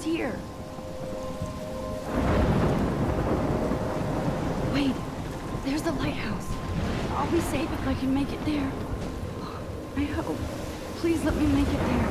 Here. Wait, there's the lighthouse. I'll be safe if I can make it there. I hope. Please let me make it there.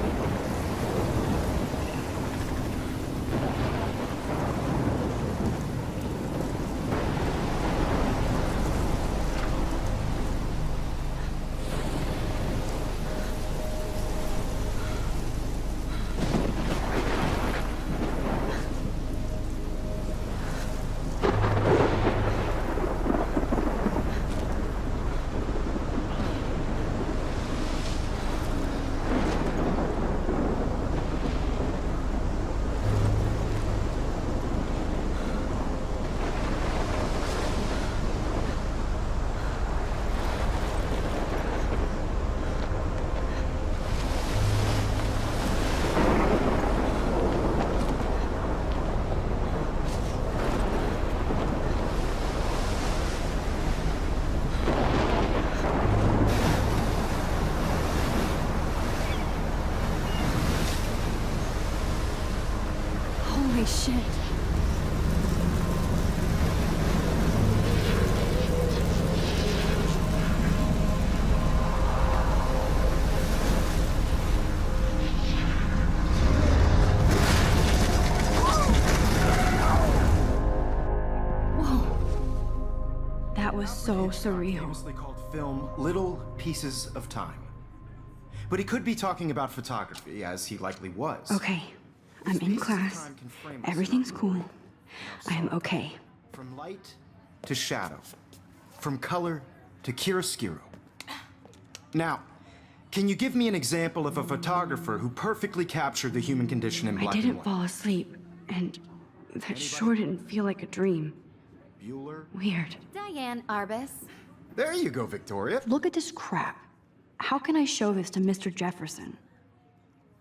Holy shit. Whoa. That was so surreal. Famously called film Little Pieces of Time. But he could be talking about photography, as he likely was. Okay. I'm in class. Everything's cool. I am okay. From light to shadow. From color to chiaroscuro. Now, can you give me an example of a photographer who perfectly captured the human condition in black and white? I didn't fall asleep, and that sure didn't feel like a dream. Bueller? Weird. Diane Arbus. There you go, Victoria. Look at this crap. How can I show this to Mr. Jefferson?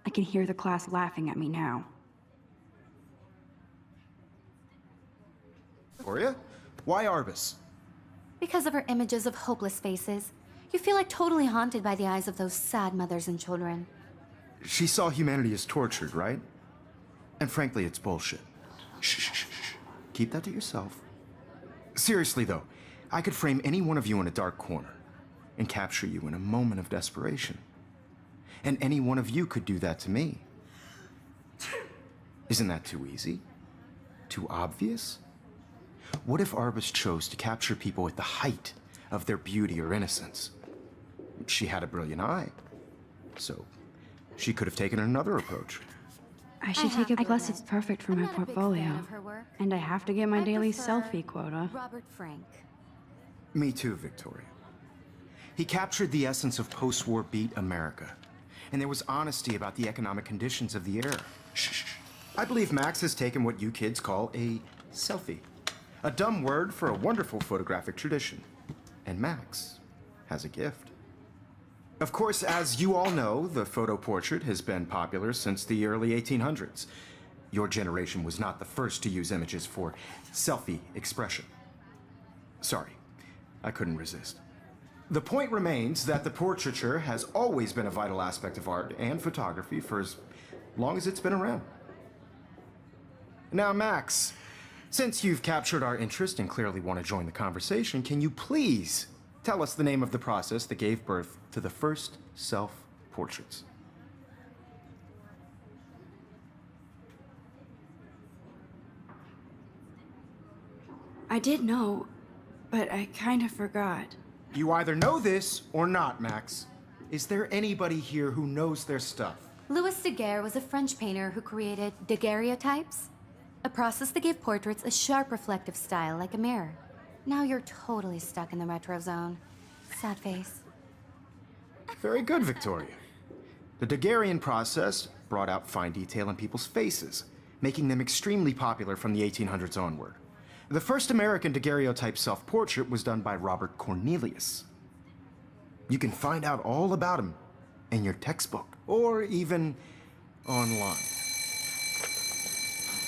I can hear the class laughing at me now. Victoria? Why Arbus? Because of her images of hopeless faces, you feel like totally haunted by the eyes of those sad mothers and children. She saw humanity as tortured, right? And frankly, it's bullshit. Shh, shh, shh, shh. Keep that to yourself. Seriously, though, I could frame any one of you in a dark corner and capture you in a moment of desperation. And any one of you could do that to me. Isn't that too easy? Too obvious? What if Arbus chose to capture people at the height of their beauty or innocence? She had a brilliant eye, so she could have taken another approach. I should take a class that's perfect for my portfolio. And I have to get my daily selfie quota. Robert Frank. Me too, Victoria. He captured the essence of post-war beat America. And there was honesty about the economic conditions of the era. Shh. I believe Max has taken what you kids call a selfie. A dumb word for a wonderful photographic tradition. And Max has a gift. Of course, as you all know, the photo portrait has been popular since the early 1800s. Your generation was not the first to use images for selfie expression. Sorry, I couldn't resist. The point remains that the portraiture has always been a vital aspect of art and photography for as long as it's been around. Now, Max, since you've captured our interest and clearly want to join the conversation, can you please tell us the name of the process that gave birth to the first self-portraits? I did know, but I kind of forgot. You either know this or not, Max. Is there anybody here who knows their stuff? Louis Daguerre was a French painter who created daguerreotypes, a process that gave portraits a sharp reflective style like a mirror. Now you're totally stuck in the retro zone. Sad face. Very good, Victoria. The Daguerrean process brought out fine detail in people's faces, making them extremely popular from the 1800s onward. The first American daguerreotype self-portrait was done by Robert Cornelius. You can find out all about him in your textbook, or even online.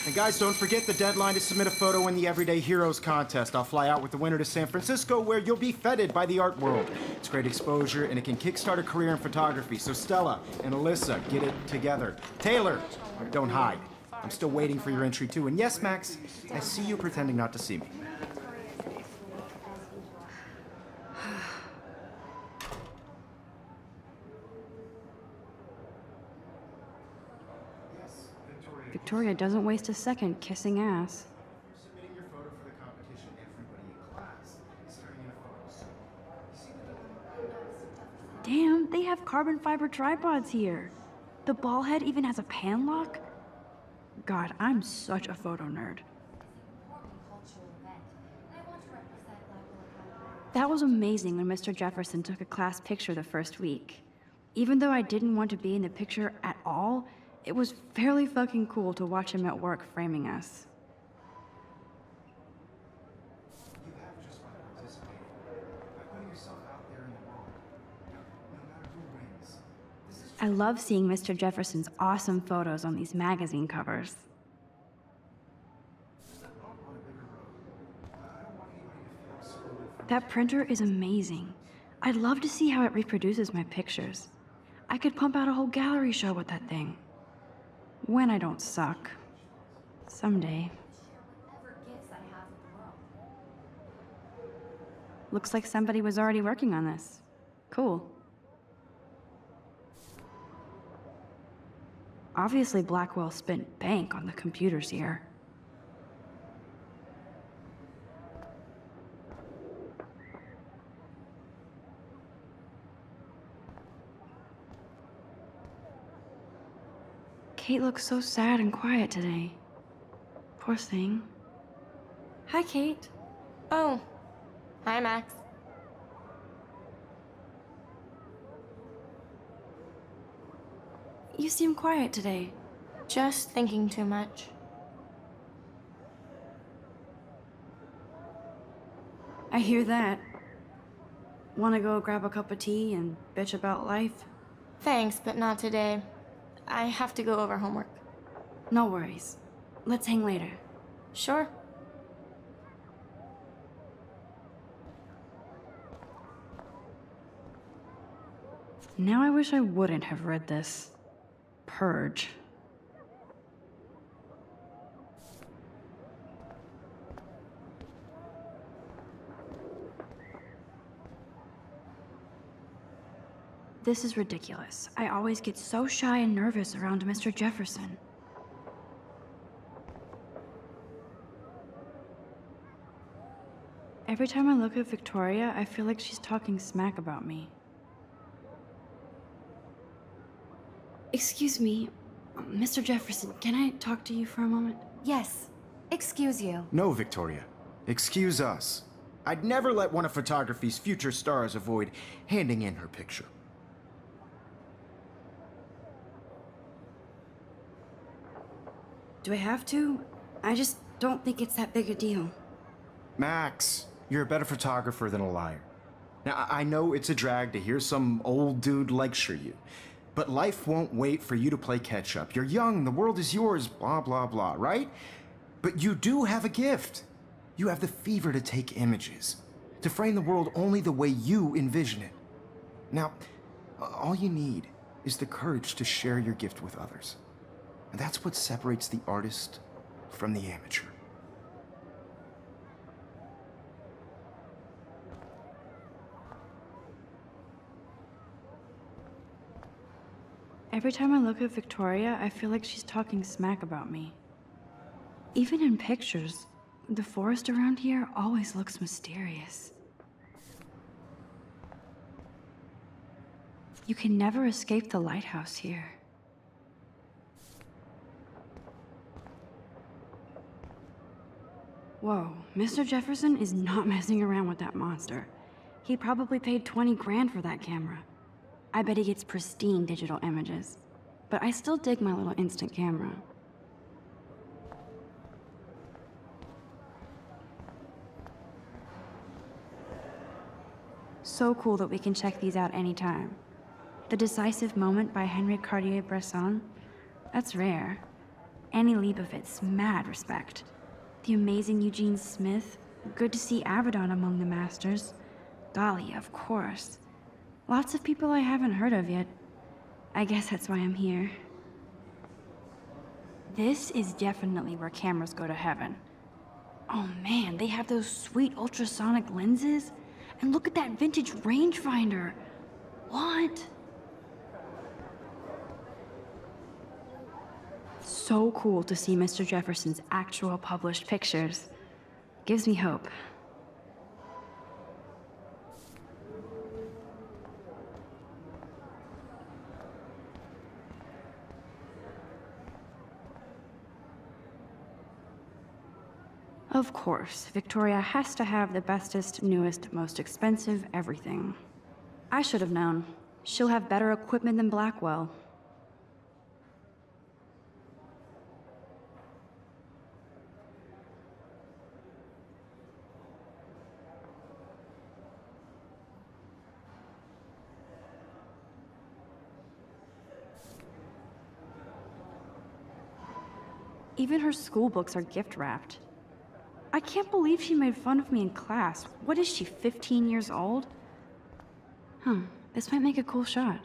And guys, don't forget the deadline to submit a photo in the Everyday Heroes contest. I'll fly out with the winner to San Francisco, where you'll be feted by the art world. It's great exposure, and it can kickstart a career in photography. So Stella and Alyssa, get it together. Taylor, don't hide. I'm still waiting for your entry too. And yes, Max, I see you pretending not to see me. Victoria doesn't waste a second kissing ass. Submitting your photo for the competition, everybody in class is starting in a photo. Damn, they have carbon fiber tripods here. The ball head even has a pan lock. God, I'm such a photo nerd. That was amazing when Mr. Jefferson took a class picture the first week. Even though I didn't want to be in the picture at all, it was fairly fucking cool to watch him at work framing us. You have just by participating, by putting yourself out there in the world. No matter who wins, this is I love seeing Mr. Jefferson's awesome photos on these magazine covers. on a bigger road. I don't want anybody to feel excluded from That printer is amazing. I'd love to see how it reproduces my pictures. I could pump out a whole gallery show with that thing. When I don't suck. Someday. Looks like somebody was already working on this. Cool. Obviously, Blackwell spent bank on the computers here. Kate looks so sad and quiet today. Poor thing. Hi, Kate. Oh, hi, Max. You seem quiet today. Just thinking too much. I hear that. Wanna go grab a cup of tea and bitch about life? Thanks, but not today. I have to go over homework. No worries. Let's hang later. Sure. Now I wish I wouldn't have read this. Purge. This is ridiculous. I always get so shy and nervous around Mr. Jefferson. Every time I look at Victoria, I feel like she's talking smack about me. Excuse me, Mr. Jefferson, can I talk to you for a moment? Yes. Excuse you. No, Victoria. Excuse us. I'd never let one of photography's future stars avoid handing in her picture. Do I have to? I just don't think it's that big a deal. Max, you're a better photographer than a liar. Now, I know it's a drag to hear some old dude lecture you, but life won't wait for you to play catch up. You're young, the world is yours, blah, blah, blah, right? But you do have a gift. You have the fever to take images, to frame the world only the way you envision it. Now, all you need is the courage to share your gift with others. And that's what separates the artist from the amateur. Every time I look at Victoria, I feel like she's talking smack about me. Even in pictures, the forest around here always looks mysterious. You can never escape the lighthouse here. Whoa, Mr. Jefferson is not messing around with that monster. He probably paid 20 grand for that camera. I bet he gets pristine digital images. But I still dig my little instant camera. So cool that we can check these out anytime. The Decisive Moment by Henry Cartier-Bresson, that's rare. Annie Leibovitz, mad respect. The amazing Eugene Smith, good to see Avedon among the masters. Dali, of course. Lots of people I haven't heard of yet. I guess that's why I'm here. This is definitely where cameras go to heaven. Oh man, they have those sweet ultrasonic lenses. And look at that vintage rangefinder. What? So cool to see Mr. Jefferson's actual published pictures. Gives me hope. Of course, Victoria has to have the bestest, newest, most expensive everything. I should have known. She'll have better equipment than Blackwell. Even her school books are gift-wrapped. I can't believe she made fun of me in class. What is she, 15 years old? This might make a cool shot.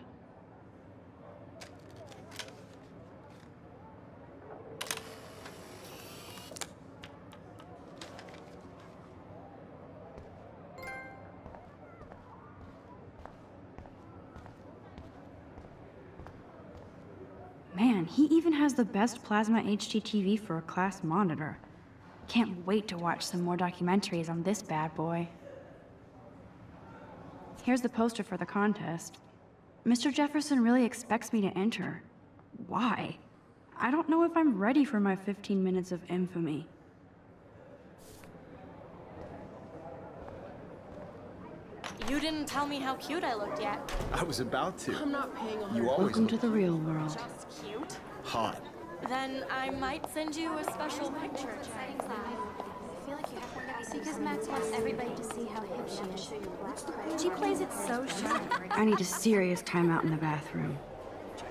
Man, he even has the best plasma HDTV for a class monitor. Can't wait to watch some more documentaries on this bad boy. Here's the poster for the contest. Mr. Jefferson really expects me to enter. Why? I don't know if I'm ready for my 15 minutes of infamy. You didn't tell me how cute I looked yet. I was about to. I'm not paying on You always Welcome look to the real world. Just cute? hot. Then I might send you a special picture. Because Max wants everybody to see how hip she is. She plays it so sharp. I need a serious timeout in the bathroom.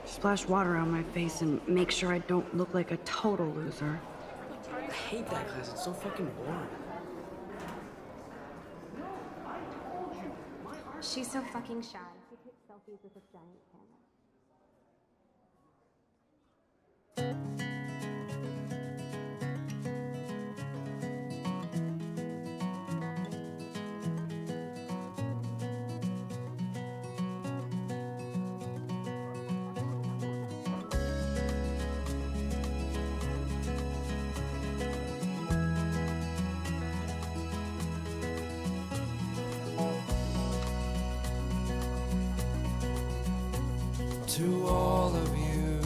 Splash water on my face and make sure I don't look like a total loser. I hate that class. It's so fucking boring. She's so fucking shy. She takes selfies with a giant camera. To all of you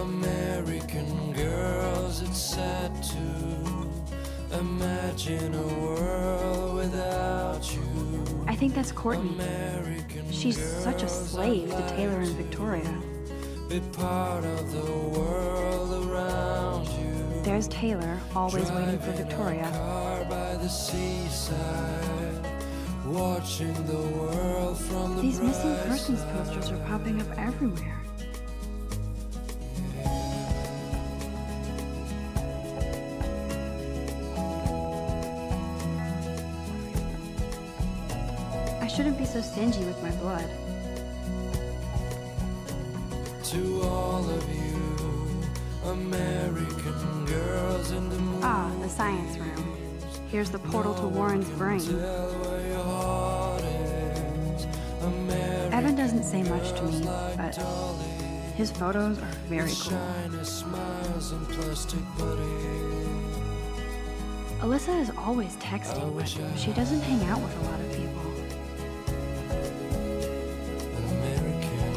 American girls, it's sad to imagine a world without you. I think that's Courtney. American She's such a slave to Taylor and Victoria. Be part of the world around you. There's Taylor, always waiting for Driving a Victoria. car by the seaside, watching the world from the These missing bright persons side. posters are popping up everywhere. I shouldn't be so stingy with my blood. To all of you American girls in the movies. Ah, the science room. Here's the portal to Warren's brain. Tell where your heart is. American Evan doesn't say much to me, but his photos are very cool. shiny smiles and plastic buddies. Alyssa is always texting, but she doesn't hang out with a lot of people. American.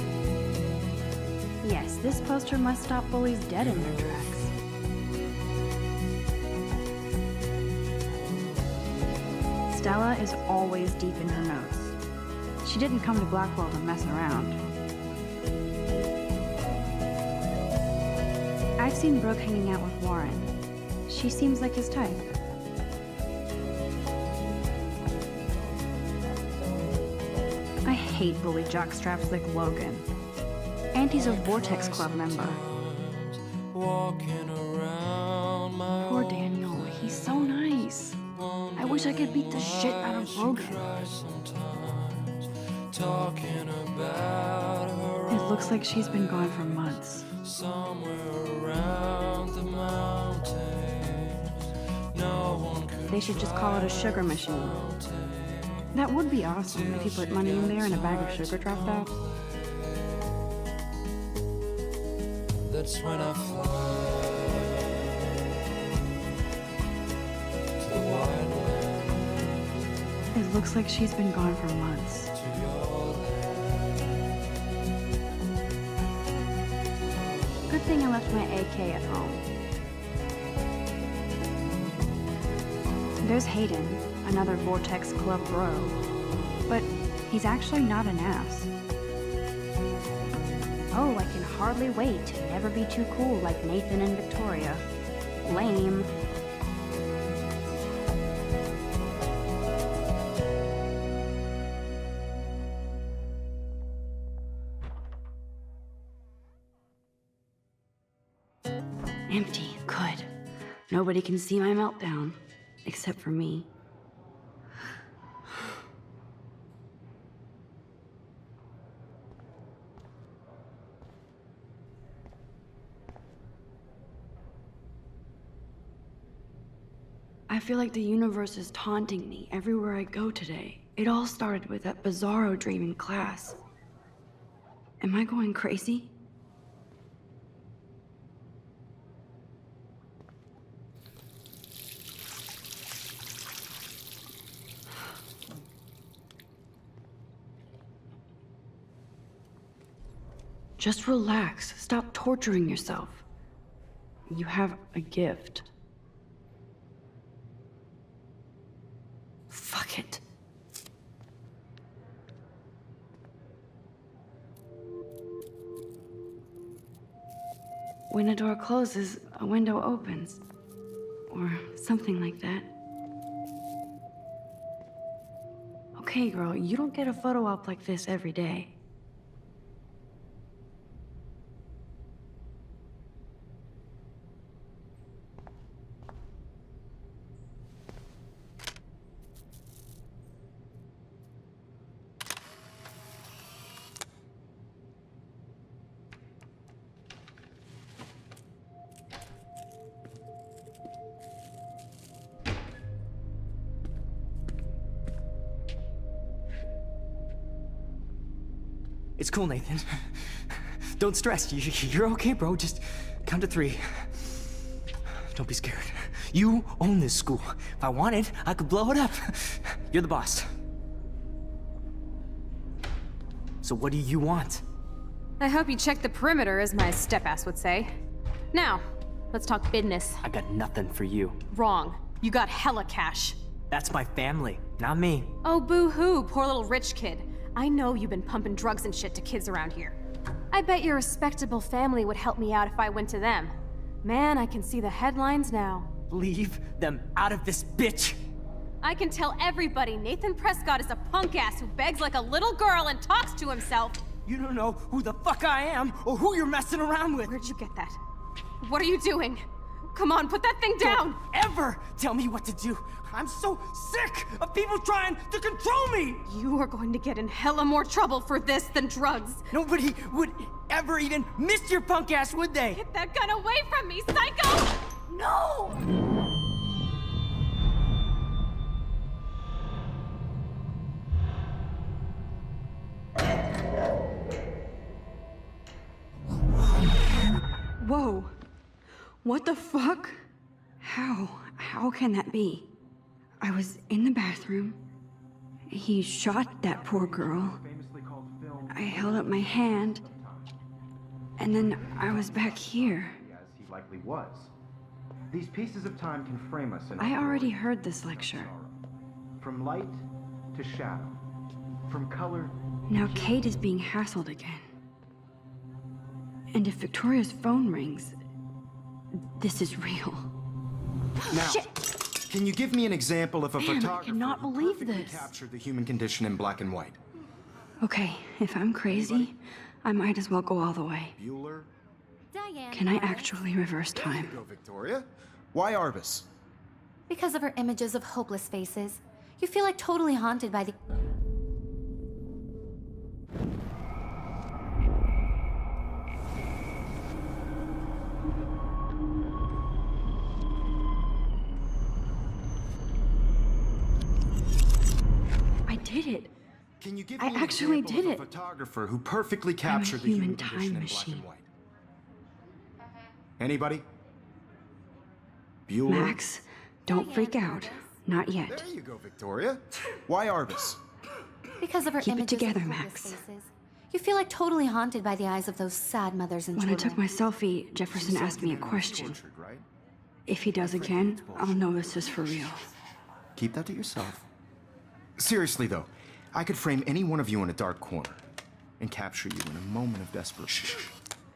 Yes, this poster must stop bullies dead in their tracks. Stella is always deep in her notes. She didn't come to Blackwell to mess around. I've seen Brooke hanging out with Warren. She seems like his type. I hate bully jockstraps like Logan. And he's a Vortex Club member. Walking around my Poor Daniel, he's so nice. I wish I could beat the shit out of Logan. sometimes talking about her It looks like she's been gone for months. somewhere around the mountains. No one could They should just call it a sugar machine. That would be awesome if you put money in there and a bag of sugar dropped out. That's when I fly to the wildland, It looks like she's been gone for months. to your Good thing I left my AK at home. There's Hayden, another Vortex Club bro. But he's actually not an ass. Oh, I can hardly wait to never be too cool like Nathan and Victoria. Lame. Empty. Good. Nobody can see my meltdown. Except for me. I feel like the universe is taunting me everywhere I go today. It all started with that bizarro dream in class. Am I going crazy? Just relax. Stop torturing yourself. You have a gift. Fuck it. When a door closes, a window opens. Or something like that. Okay, girl, you don't get a photo op like this every day. It's cool, Nathan. Don't stress. You're okay, bro. Just count to 3. Don't be scared. You own this school. If I wanted, I could blow it up. You're the boss. So what do you want? I hope you checked the perimeter, as my step-ass would say. Now, let's talk business. I got nothing for you. Wrong. You got hella cash. That's my family, not me. Oh, boo-hoo, poor little rich kid. I know you've been pumping drugs and shit to kids around here. I bet your respectable family would help me out if I went to them. Man, I can see the headlines now. Leave them out of this bitch! I can tell everybody Nathan Prescott is a punk ass who begs like a little girl and talks to himself. You don't know who the fuck I am or who you're messing around with. Where'd you get that? What are you doing? Come on, put that thing down! Don't ever tell me what to do. I'm so sick of people trying to control me. You are going to get in hella more trouble for this than drugs. Nobody would ever even miss your punk ass, would they? Get that gun away from me, psycho! No! Whoa. What the fuck? How can that be? I was in the bathroom. He shot that poor girl. I held up my hand. And then I was back here. As he likely was. These pieces of time can frame us in I already heard this lecture. From light to shadow. From color. Now Kate is being hassled again. And if Victoria's phone rings, this is real. Now, can you give me an example of a Man, I photographer cannot who believe perfectly this. captured the human condition in black and white? Okay, if I'm crazy, I might as well go all the way. Bueller? Diane. Can I Mars. actually reverse There you time? go, Victoria. Why Arbus? Because of her images of hopeless faces, you feel like totally haunted by the... I did it. Can you give I me an actually example did of a it. photographer who perfectly captured the human human time condition in black machine. and white? Anybody? Bueller? Max, don't freak out. Not yet. There you go, Victoria. Why Arbus? Because of her Keep it images together, of hopeless Max. faces, you feel like totally haunted by the eyes of those sad mothers and When I children. took my selfie, Jefferson asked me a question. Tortured, right? If he does again, I'll know this is for real. Keep that to yourself. Seriously, though, I could frame any one of you in a dark corner and capture you in a moment of desperation.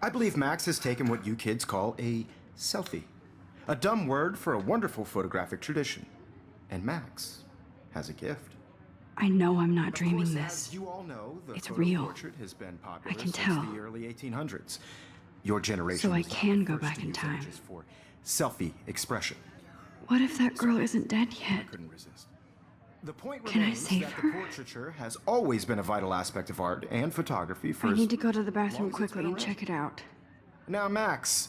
I believe Max has taken what you kids call a selfie. A dumb word for a wonderful photographic tradition. And Max has a gift. I know I'm not Of dreaming course, this. as you all know, the It's photo real. portrait has been popular I can since tell. the early 1800s. Your generation So I was not can the go first back to in use time. images for selfie expression. What if that girl isn't dead I yet? couldn't resist. The point Can I remains save that her? the portraiture has always been a vital aspect of art and photography for I as need to go to the long bathroom as it's quickly been and around. check it out. Now, Max,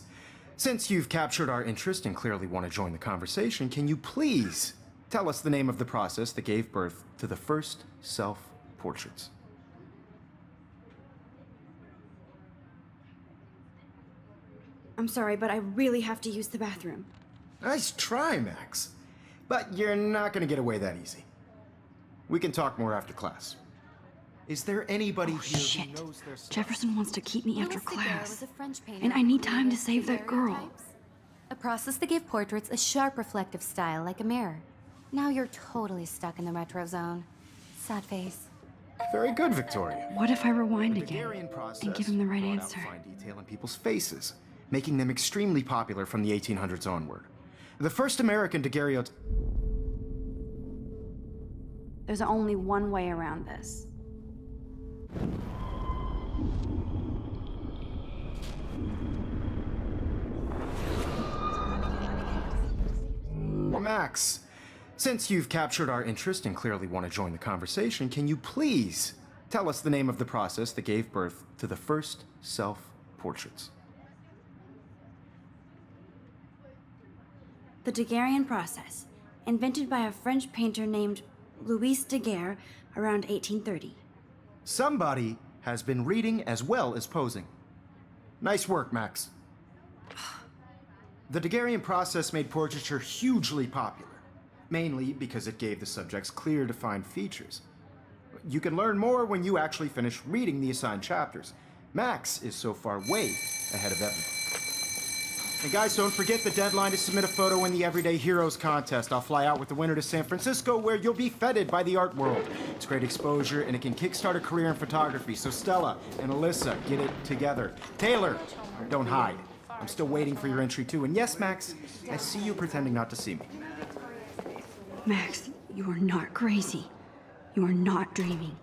since you've captured our interest and clearly want to join the conversation, can you please tell us the name of the process that gave birth to the first self-portraits? I'm sorry, but I really have to use the bathroom. Nice try, Max. But you're not going to get away that easy. We can talk more after class. Is there anybody Oh, here shit. who knows their stuff? Jefferson wants to keep me after Louis Daguerre was class. a French painter And I who need time to created save that girl. daguerreotypes, a process that gave portraits a sharp reflective style like a mirror. Now you're totally stuck in the retro zone. Sad face. Very good, Victoria. What if I rewind The again Daguerrean process and give him the right brought out answer? fine detail in people's faces, making them extremely popular from the 1800s onward. The first American daguerreotype. There's only one way around this. Max, since you've captured our interest and clearly want to join the conversation, can you please tell us the name of the process that gave birth to the first self-portraits? The Daguerrean process, invented by a French painter named Louis Daguerre around 1830. Somebody has been reading as well as posing. Nice work, Max. The Daguerrean process made portraiture hugely popular, mainly because it gave the subjects clear, defined features. You can learn more when you actually finish reading the assigned chapters. Max is so far way ahead of everyone. And guys, don't forget the deadline to submit a photo in the Everyday Heroes contest. I'll fly out with the winner to San Francisco, where you'll be feted by the art world. It's great exposure, and it can kickstart a career in photography. So Stella and Alyssa, get it together. Taylor, don't hide. I'm still waiting for your entry too. And yes, Max, I see you pretending not to see me. Max, you are not crazy. You are not dreaming.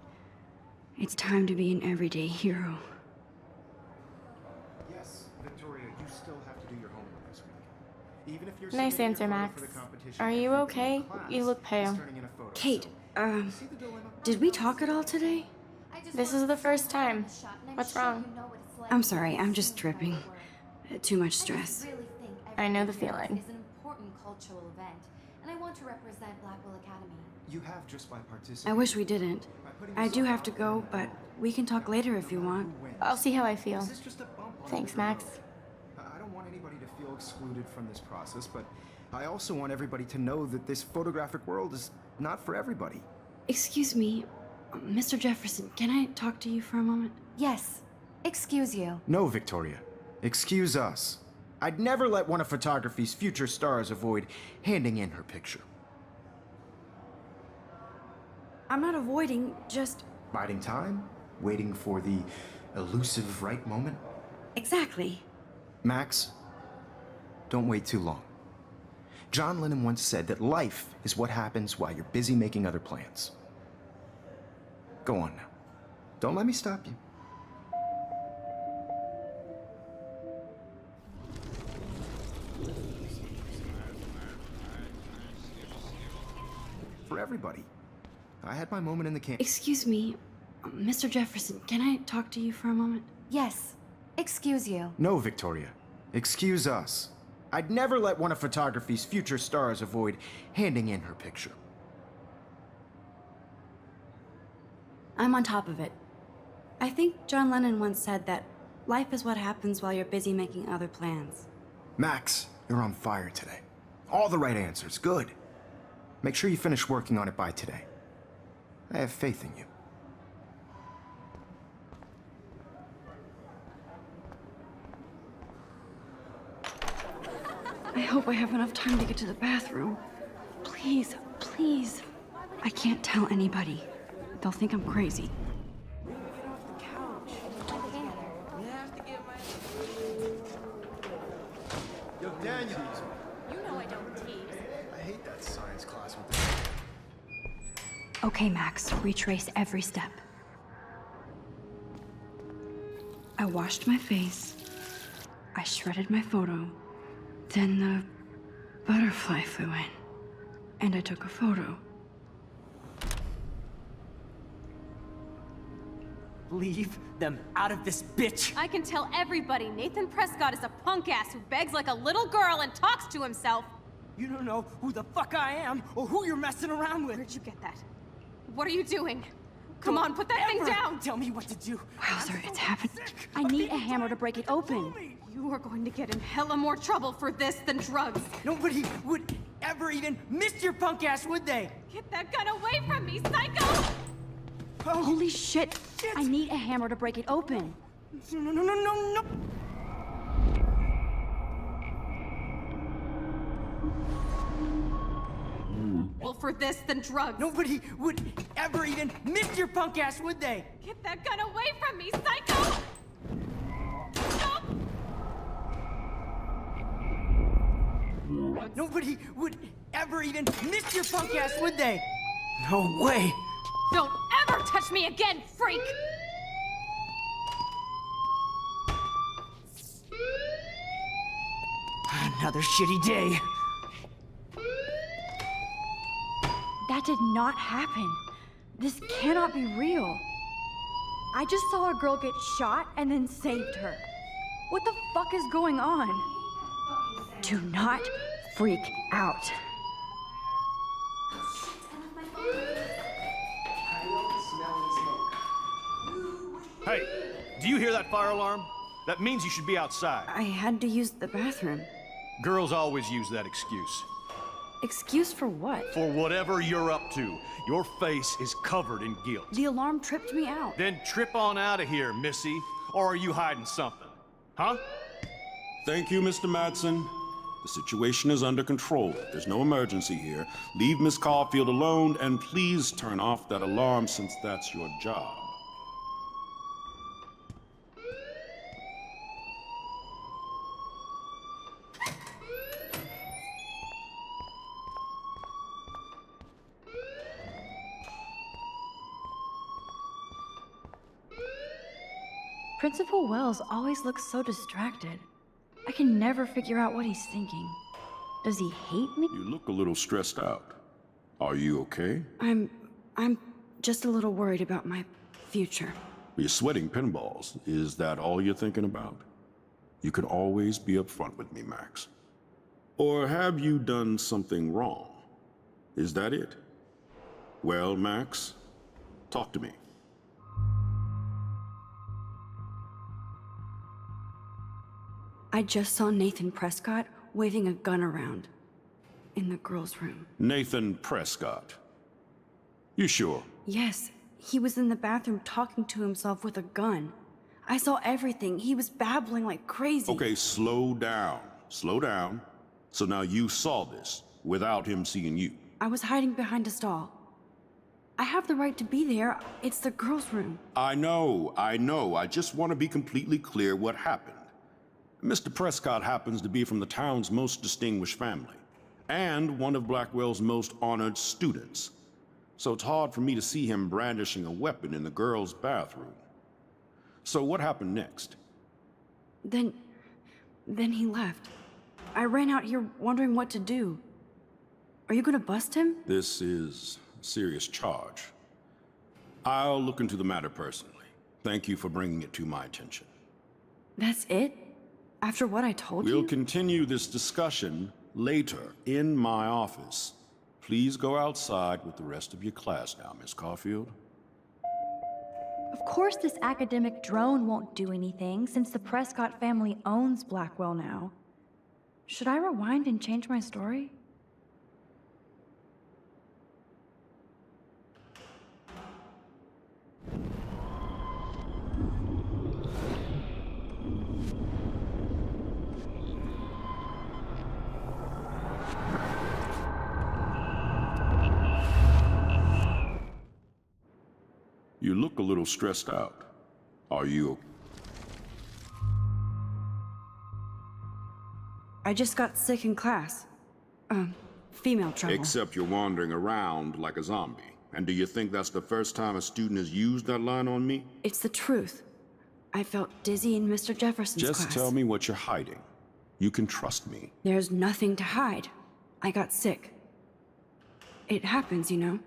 It's time to be an everyday hero. Yes, Victoria, you still have to do your homework this week. Even if you're Nice submitting answer, your photo Max. for the competition, Are you everybody in okay? the class You look is pale. turning in a photo. Kate, See the dilemma? did we talk at all today? This is the first time. What's wrong? I'm sorry, I'm just tripping. Too much stress. I know the feeling. It's an important cultural event, and I want to represent Blackwell Academy. You have just by participating. I wish we didn't. I do have to go, but we can talk later if you want. I'll see how I feel. This is just a bump on Thanks, the Max. road. I don't want anybody to feel excluded from this process, but I also want everybody to know that this photographic world is not for everybody. Excuse me, Mr. Jefferson, can I talk to you for a moment? Yes. Excuse you. No, Victoria. Excuse us. I'd never let one of photography's future stars avoid handing in her picture. I'm not avoiding, just... Biding time? Waiting for the elusive right moment? Exactly. Max, don't wait too long. John Lennon once said that life is what happens while you're busy making other plans. Go on now. Don't let me stop you. For everybody. I had my moment in the camp. Excuse me, Mr. Jefferson, can I talk to you for a moment? Yes. Excuse you. No, Victoria. Excuse us. I'd never let one of photography's future stars avoid handing in her picture. I'm on top of it. I think John Lennon once said that life is what happens while you're busy making other plans. Max, you're on fire today. All the right answers. Good. Make sure you finish working on it by today. I have faith in you. I hope I have enough time to get to the bathroom. Please, please. I can't tell anybody. They'll think I'm crazy. Yo, Daniel. You know I don't tease. I hate that science class with Okay, Max, retrace every step. I washed my face. I shredded my photo. Then the butterfly flew in. And I took a photo. Leave them out of this bitch! I can tell everybody Nathan Prescott is a punk ass who begs like a little girl and talks to himself. You don't know who the fuck I am or who you're messing around with. Where'd you get that? What are you doing? Come on, put that thing Ever down! Tell me what to do. Wowzer, it's happened. I need a hammer to break it open. You are going to get in hella more trouble for this than drugs. Nobody would ever even miss your punk ass, would they? Get that gun away from me, psycho! Oh, Holy shit! I need a hammer to break it open. no, no, no, no, no! Well, for this than drugs. Nobody would ever even miss your punk ass, would they? Get that gun away from me, psycho! Stop! Nobody would ever even miss your punk ass, would they? No way! Don't ever touch me again, freak! Another shitty day. That did not happen. This cannot be real. I just saw a girl get shot and then saved her. What the fuck is going on? Do not freak out. Hey, do you hear that fire alarm? That means you should be outside. I had to use the bathroom. Girls always use that excuse. Excuse for what? For whatever you're up to, your face is covered in guilt. The alarm tripped me out. Then trip on out of here, Missy. Or are you hiding something? Huh? Thank you, Mr. Madsen. The situation is under control. There's no emergency here. Leave Miss Caulfield alone, and please turn off that alarm since that's your job. Principal Wells always looks so distracted. I can never figure out what he's thinking. Does he hate me? You look a little stressed out. Are you okay? I'm just a little worried about my future. You're sweating pinballs. Is that all you're thinking about? You can always be upfront with me, Max. Or have you done something wrong? Is that it? Well, Max, talk to me. I just saw Nathan Prescott waving a gun around in the girls' room. Nathan Prescott. You sure? Yes, he was in the bathroom talking to himself with a gun. I saw everything. He was babbling like crazy. Okay, slow down. Slow down. So now you saw this without him seeing you. I was hiding behind a stall. I have the right to be there. It's the girls' room. I know. I just want to be completely clear what happened. Mr. Prescott happens to be from the town's most distinguished family, and one of Blackwell's most honored students. So it's hard for me to see him brandishing a weapon in the girls' bathroom. So what happened next? Then he left. I ran out here wondering what to do. Are you gonna bust him? This is a serious charge. I'll look into the matter personally. Thank you for bringing it to my attention. That's it? After what I told you? We'll continue this discussion later in my office. Please go outside with the rest of your class now, Miss Caulfield. Of course this academic drone won't do anything, since the Prescott family owns Blackwell now. Should I rewind and change my story? You look a little stressed out. Are you okay? I just got sick in class. Female trouble. Except you're wandering around like a zombie. And do you think that's the first time a student has used that line on me? It's the truth. I felt dizzy in Mr. Jefferson's class. Just tell me what you're hiding. You can trust me. There's nothing to hide. I got sick. It happens, you know.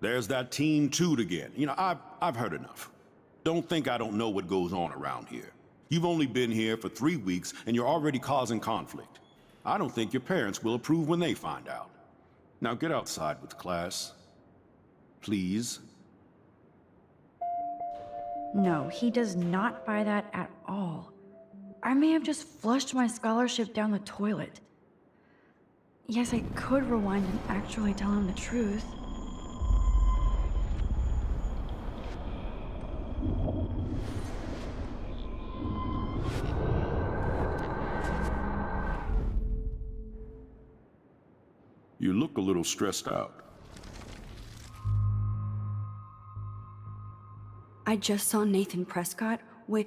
There's that teen toot again. You know, I've heard enough. Don't think I don't know what goes on around here. You've only been here for 3 weeks and you're already causing conflict. I don't think your parents will approve when they find out. Now get outside with class. Please. No, he does not buy that at all. I may have just flushed my scholarship down the toilet. Yes, I could rewind and actually tell him the truth. You look a little stressed out. I just saw Nathan Prescott with...